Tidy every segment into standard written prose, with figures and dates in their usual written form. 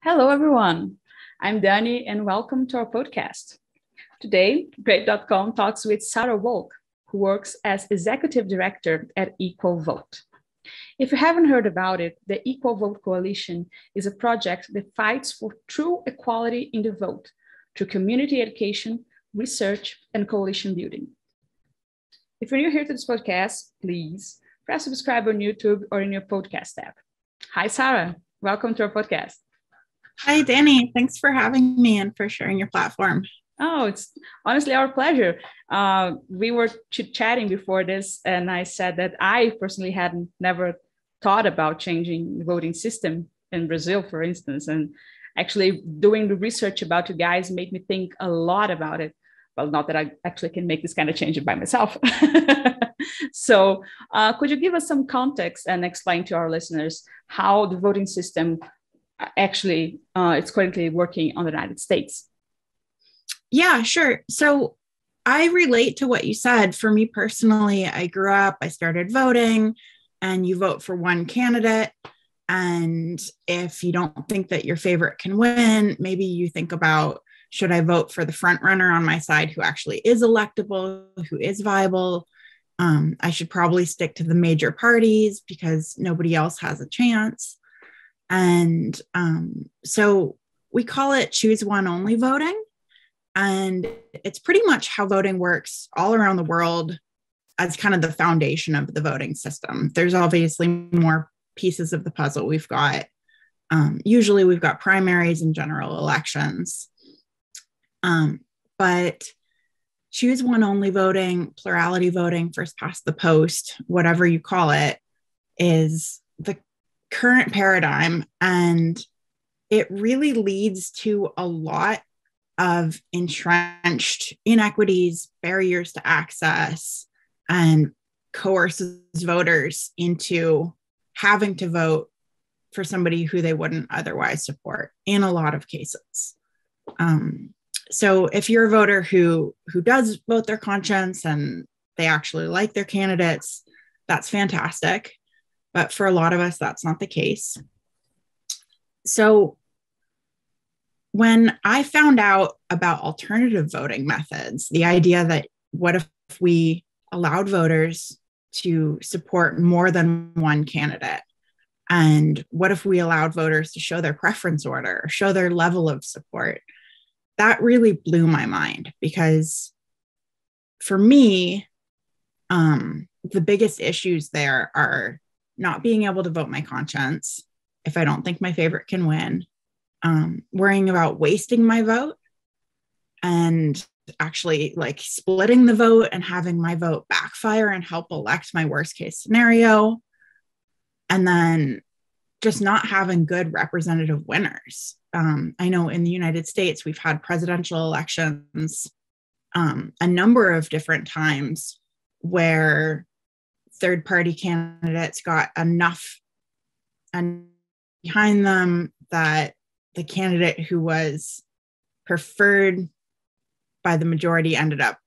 Hello, everyone. I'm Dani, and welcome to our podcast. Today, Great.com talks with Sarah Volk, who works as Executive Director at Equal Vote. If you haven't heard about it, the Equal Vote Coalition is a project that fights for true equality in the vote through community education, research, and coalition building. If you're new here to this podcast, please press subscribe on YouTube or in your podcast app. Hi, Sarah. Welcome to our podcast. Hi, Dani. Thanks for having me and for sharing your platform. Oh, it's honestly our pleasure. We were chit-chatting before this, and I said that I personally hadn't never thought about changing the voting system in Brazil, for instance. And actually doing the research about you guys made me think a lot about it. Well, not that I actually can make this kind of change by myself. So could you give us some context and explain to our listeners how the voting system actually it's currently working on the United States? Yeah, sure. So I relate to what you said. For me personally, I grew up, I started voting, and you vote for one candidate. And if you don't think that your favorite can win, maybe you think about, should I vote for the front runner on my side who actually is electable, who is viable? I should probably stick to the major parties because nobody else has a chance. And so we call it choose one only voting. And it's pretty much how voting works all around the world as kind of the foundation of the voting system. There's obviously more pieces of the puzzle. Usually we've got primaries and general elections. But choose one only voting, plurality voting, first past the post, whatever you call it, is the current paradigm. And it really leads to a lot of entrenched inequities, barriers to access, and coerces voters into having to vote for somebody who they wouldn't otherwise support in a lot of cases. So if you're a voter who does vote their conscience and they actually like their candidates, that's fantastic. But for a lot of us, that's not the case. So when I found out about alternative voting methods, the idea that what if we allowed voters to support more than one candidate? And what if we allowed voters to show their preference order, or show their level of support? That really blew my mind, because for me, the biggest issues there are not being able to vote my conscience if I don't think my favorite can win, worrying about wasting my vote and actually like splitting the vote and having my vote backfire and help elect my worst case scenario, and then just not having good representative winners. I know in the United States, we've had presidential elections a number of different times where third-party candidates got enough and behind them that the candidate who was preferred by the majority ended up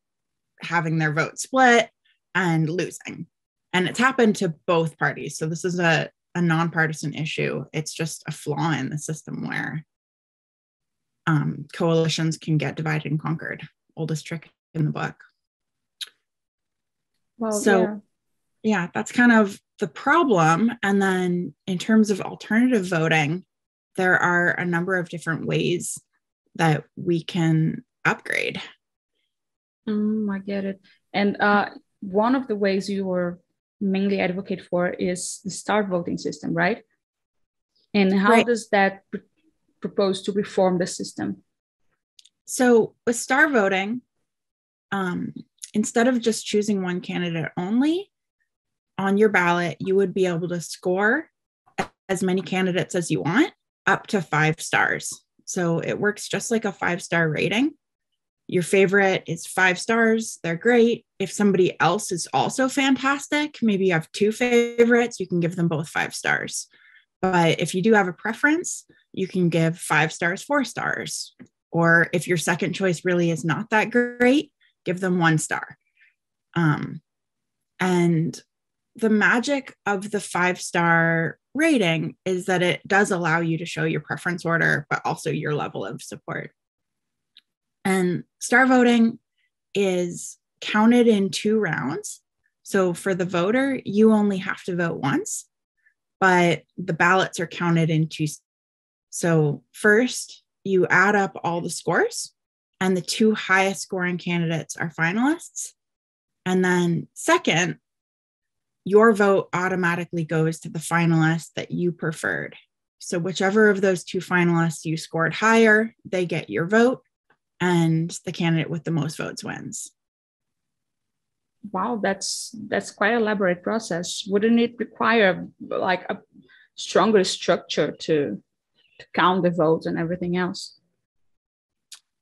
having their vote split and losing. And it's happened to both parties. So this is a nonpartisan issue. It's just a flaw in the system where coalitions can get divided and conquered. Oldest trick in the book. Well, so yeah, that's kind of the problem. And then in terms of alternative voting, there are a number of different ways that we can upgrade. I get it. And one of the ways you were mainly advocate for is the star voting system, right? And how does that propose to reform the system? So with star voting, instead of just choosing one candidate only, on your ballot, you would be able to score as many candidates as you want, up to 5 stars. So it works just like a 5-star rating. Your favorite is 5 stars. They're great. If somebody else is also fantastic, maybe you have 2 favorites, you can give them both 5 stars. But if you do have a preference, you can give 5 stars, 4 stars. Or if your second choice really is not that great, give them 1 star. And the magic of the 5-star rating is that it does allow you to show your preference order, but also your level of support. And star voting is counted in 2 rounds. So for the voter, you only have to vote once, but the ballots are counted in 2. So first, you add up all the scores, and the 2 highest scoring candidates are finalists. And then second, your vote automatically goes to the finalist that you preferred. So whichever of those 2 finalists you scored higher, they get your vote, and the candidate with the most votes wins. Wow, that's quite an elaborate process. Wouldn't it require like a stronger structure to count the votes and everything else?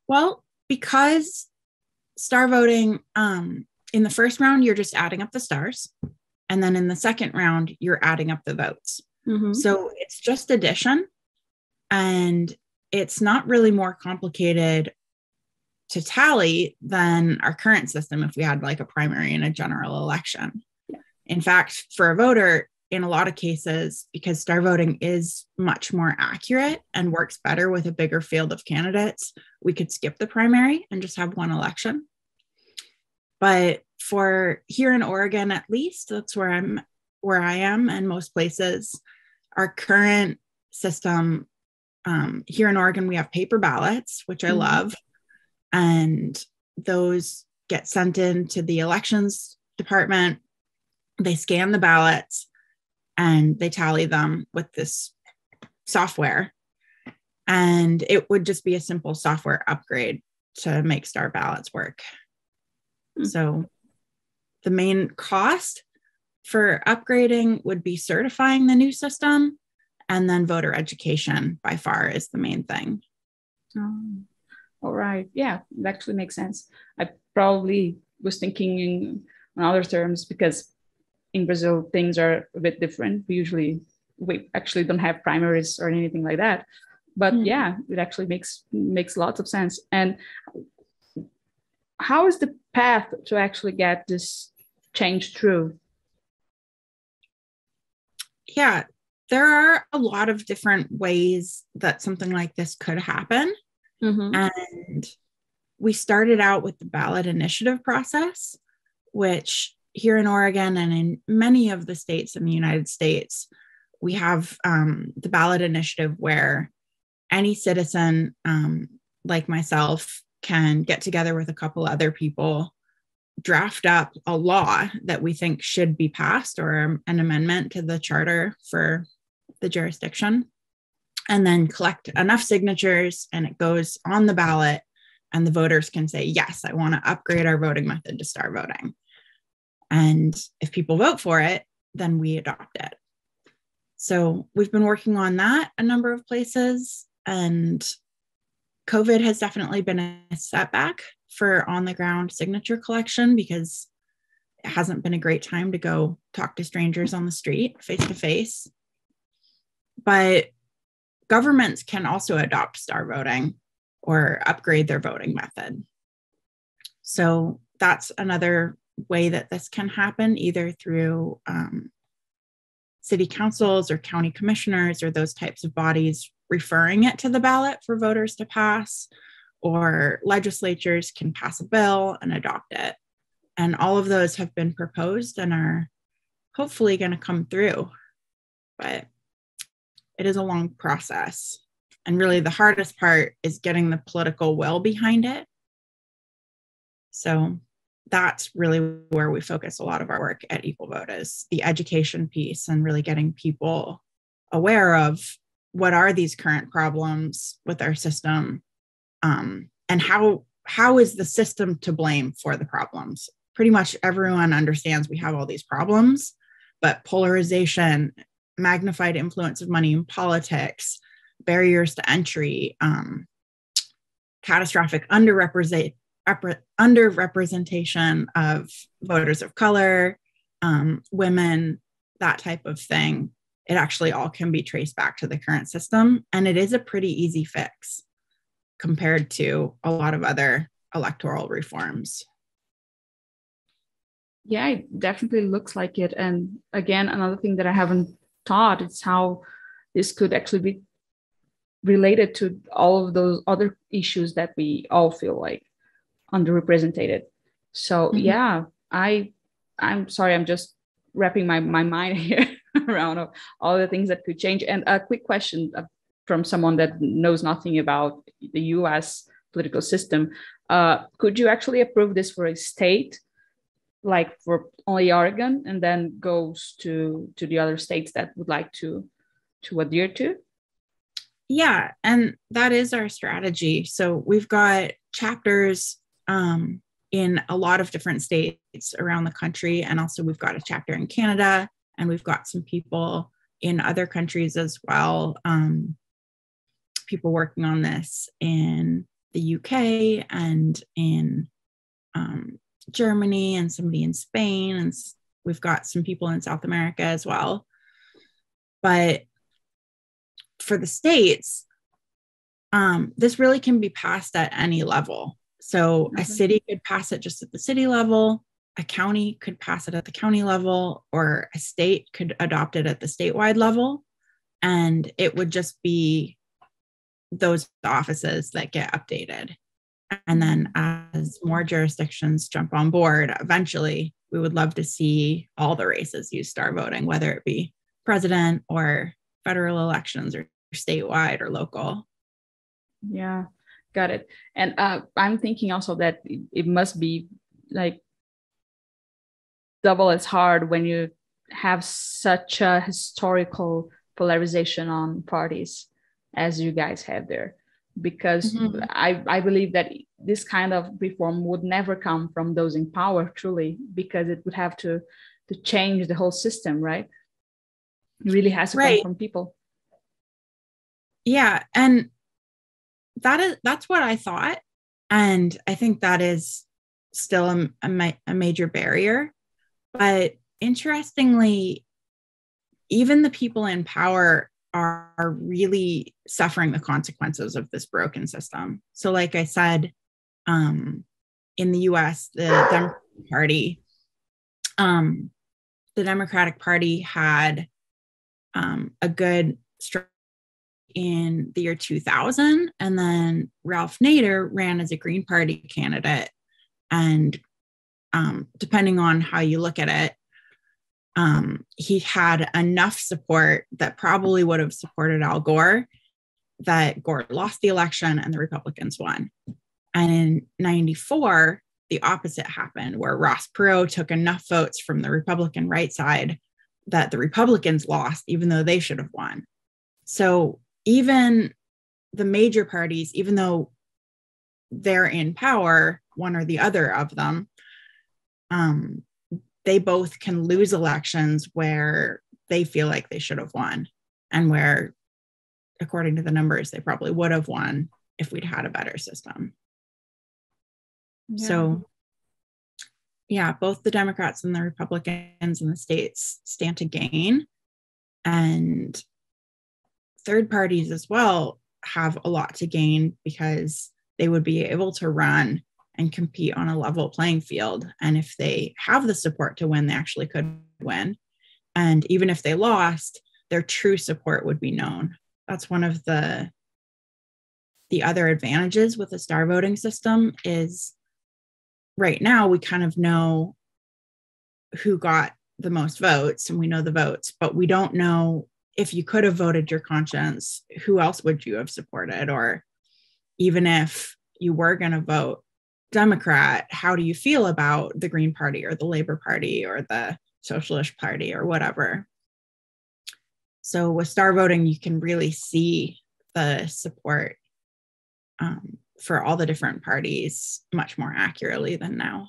Well, because star voting, in the first round, you're just adding up the stars. And then in the second round, you're adding up the votes. Mm-hmm. So it's just addition. And it's not really more complicated to tally than our current system if we had like a primary and a general election. Yeah. In fact, for a voter, in a lot of cases, because star voting is much more accurate and works better with a bigger field of candidates, we could skip the primary and just have one election. But for here in Oregon, at least, that's where I am, and most places, our current system, here in Oregon, we have paper ballots, which I love. And those get sent into the elections department. They scan the ballots and they tally them with this software. And it would just be a simple software upgrade to make star ballots work. So the main cost for upgrading would be certifying the new system, and then voter education by far is the main thing. All right. Yeah, it actually makes sense. I probably was thinking in other terms because in Brazil, things are a bit different. We actually don't have primaries or anything like that. But yeah, it actually makes lots of sense. And how is the path to actually get this change through? Yeah, there are a lot of different ways that something like this could happen. And we started out with the ballot initiative process, which here in Oregon and in many of the states in the United States, we have the ballot initiative where any citizen like myself can get together with a couple other people, draft up a law that we think should be passed or an amendment to the charter for the jurisdiction, and then collect enough signatures, and it goes on the ballot, and the voters can say, yes, I want to upgrade our voting method to star voting. And if people vote for it, then we adopt it. So we've been working on that a number of places, and COVID has definitely been a setback for on the ground signature collection because it hasn't been a great time to go talk to strangers on the street face to face. But governments can also adopt star voting or upgrade their voting method. So that's another way that this can happen, either through city councils or county commissioners or those types of bodies referring it to the ballot for voters to pass, or legislatures can pass a bill and adopt it. And all of those have been proposed and are hopefully going to come through. But it is a long process. And really the hardest part is getting the political will behind it. So that's really where we focus a lot of our work at Equal Vote, is the education piece and really getting people aware of what are these current problems with our system, and how is the system to blame for the problems. Pretty much everyone understands we have all these problems, but polarization, magnified influence of money in politics, barriers to entry, catastrophic underrepresentation of voters of color, women, that type of thing. It actually all can be traced back to the current system. And it is a pretty easy fix compared to a lot of other electoral reforms. Yeah, it definitely looks like it. And again, another thing that I haven't thought. It's how this could actually be related to all of those other issues that we all feel like underrepresented. So yeah, I'm sorry, I'm just wrapping my mind here around all the things that could change. And a quick question from someone that knows nothing about the US political system. Could you actually approve this for a state, like for only Oregon, and then goes to the other states that would like to adhere to? Yeah, and that is our strategy. So we've got chapters in a lot of different states around the country. And also we've got a chapter in Canada, and we've got some people in other countries as well. People working on this in the UK and in Germany, and somebody in Spain. And we've got some people in South America as well. But for the states, this really can be passed at any level. So a city could pass it just at the city level, a county could pass it at the county level, or a state could adopt it at the statewide level. And it would just be those offices that get updated. And then as more jurisdictions jump on board, eventually we would love to see all the races use star voting, whether it be president or federal elections or statewide or local. Yeah, got it. And I'm thinking also that it must be like double as hard when you have such a historical polarization on parties as you guys have there, because I believe that this kind of reform would never come from those in power, truly, because it would have to change the whole system, right? It really has to come from people. Yeah, and that's what I thought, and I think that is still a major barrier. But interestingly, even the people in power are really suffering the consequences of this broken system. So like I said, in the US, the Democratic Party had a good strength in the year 2000. And then Ralph Nader ran as a Green Party candidate. And depending on how you look at it, he had enough support that probably would have supported Al Gore, that Gore lost the election and the Republicans won. And in 94, the opposite happened, where Ross Perot took enough votes from the Republican right side that the Republicans lost, even though they should have won. So even the major parties, even though they're in power, one or the other of them, they both can lose elections where they feel like they should have won, and where, according to the numbers, they probably would have won if we'd had a better system. Yeah. So, yeah, both the Democrats and the Republicans in the states stand to gain. And third parties as well have a lot to gain, because they would be able to run and compete on a level playing field. And if they have the support to win, they actually could win. And even if they lost, their true support would be known. That's one of the other advantages with the star voting system is right now we kind of know who got the most votes, and we know the votes, but we don't know if you could have voted your conscience, who else would you have supported? Or even if you were going to vote Democrat, how do you feel about the Green Party or the Labor Party or the Socialist Party or whatever? So with star voting, you can really see the support for all the different parties much more accurately than now.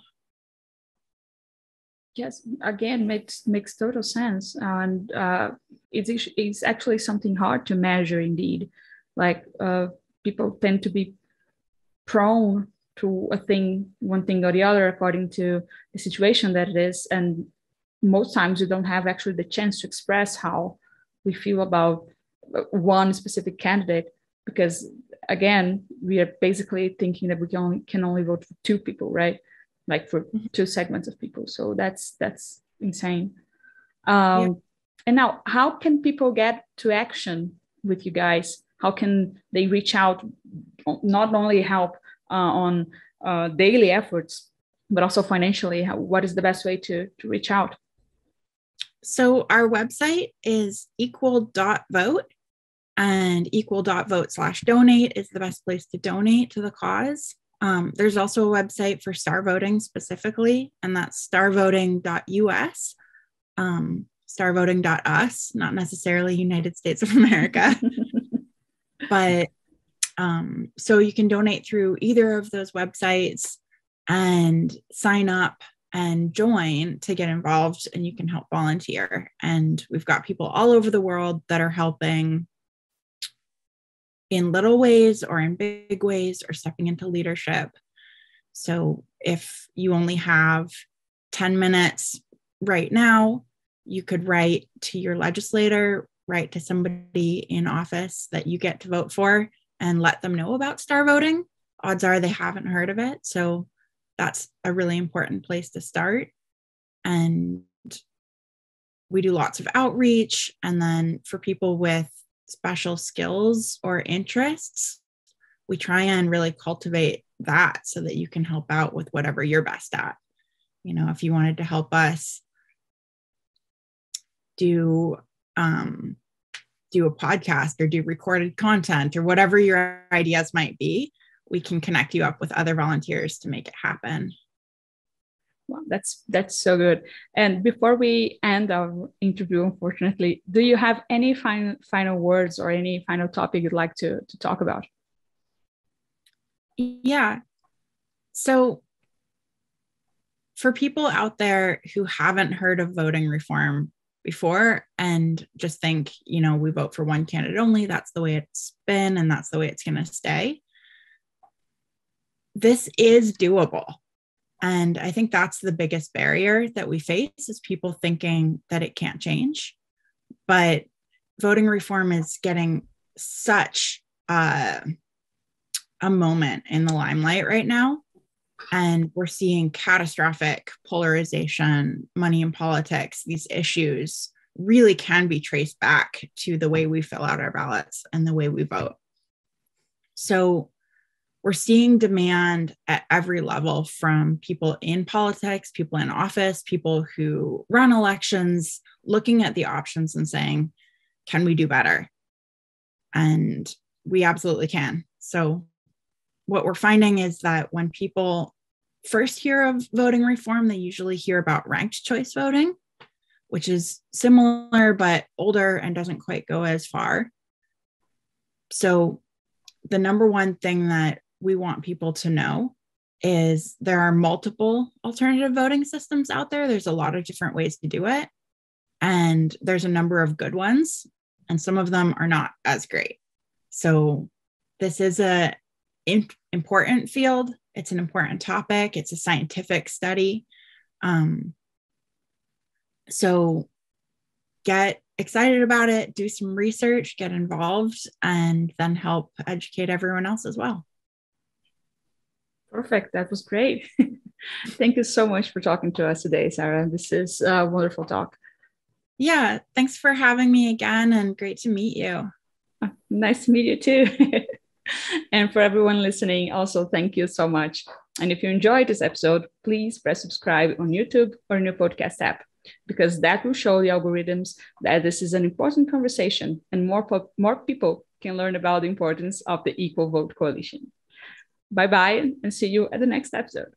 Yes, again, makes total sense. And it's actually something hard to measure indeed. Like people tend to be prone to one thing or the other, according to the situation that it is. And most times we don't have actually the chance to express how we feel about one specific candidate, because again, we are basically thinking that we can only vote for two people, right? Like for two segments of people. So that's insane. And now, how can people get to action with you guys? How can they reach out, not only help on daily efforts, but also financially? What is the best way to reach out? So our website is equal.vote, and equal.vote/donate is the best place to donate to the cause. There's also a website for star voting specifically, and that's starvoting.us, starvoting.us, not necessarily United States of America. But so you can donate through either of those websites and sign up and join to get involved, and you can help volunteer. And we've got people all over the world that are helping in little ways or in big ways or stepping into leadership. So if you only have 10 minutes right now, you could write to your legislator, write to somebody in office that you get to vote for, and let them know about star voting. Odds are they haven't heard of it. So that's a really important place to start. And we do lots of outreach. And then for people with special skills or interests, we try and really cultivate that so that you can help out with whatever you're best at. You know, if you wanted to help us do a podcast or do recorded content or whatever your ideas might be, we can connect you up with other volunteers to make it happen. Wow, that's so good. And before we end our interview, unfortunately, do you have any final words or any final topic you'd like to talk about? Yeah. So for people out there who haven't heard of voting reform before and just think, you know, we vote for one candidate only, that's the way it's been and that's the way it's going to stay. This is doable. And I think that's the biggest barrier that we face, is people thinking that it can't change. But voting reform is getting such a moment in the limelight right now. And we're seeing catastrophic polarization, money in politics. These issues really can be traced back to the way we fill out our ballots and the way we vote. So we're seeing demand at every level, from people in politics, people in office, people who run elections, looking at the options and saying, can we do better? And we absolutely can. So what we're finding is that when people first hear of voting reform, they usually hear about ranked choice voting, which is similar but older and doesn't quite go as far. So the number one thing that we want people to know is there are multiple alternative voting systems out there. There's a lot of different ways to do it. And there's a number of good ones, and some of them are not as great. So this is an important field. It's an important topic. It's a scientific study. So get excited about it, do some research, get involved, and then help educate everyone else as well. Perfect. That was great. Thank you so much for talking to us today, Sarah. This is a wonderful talk. Yeah, thanks for having me again, and great to meet you. Nice to meet you too. And for everyone listening, also thank you so much. And if you enjoyed this episode, please press subscribe on YouTube or in your podcast app, because that will show the algorithms that this is an important conversation and more people can learn about the importance of the Equal Vote Coalition. Bye-bye, and see you at the next episode.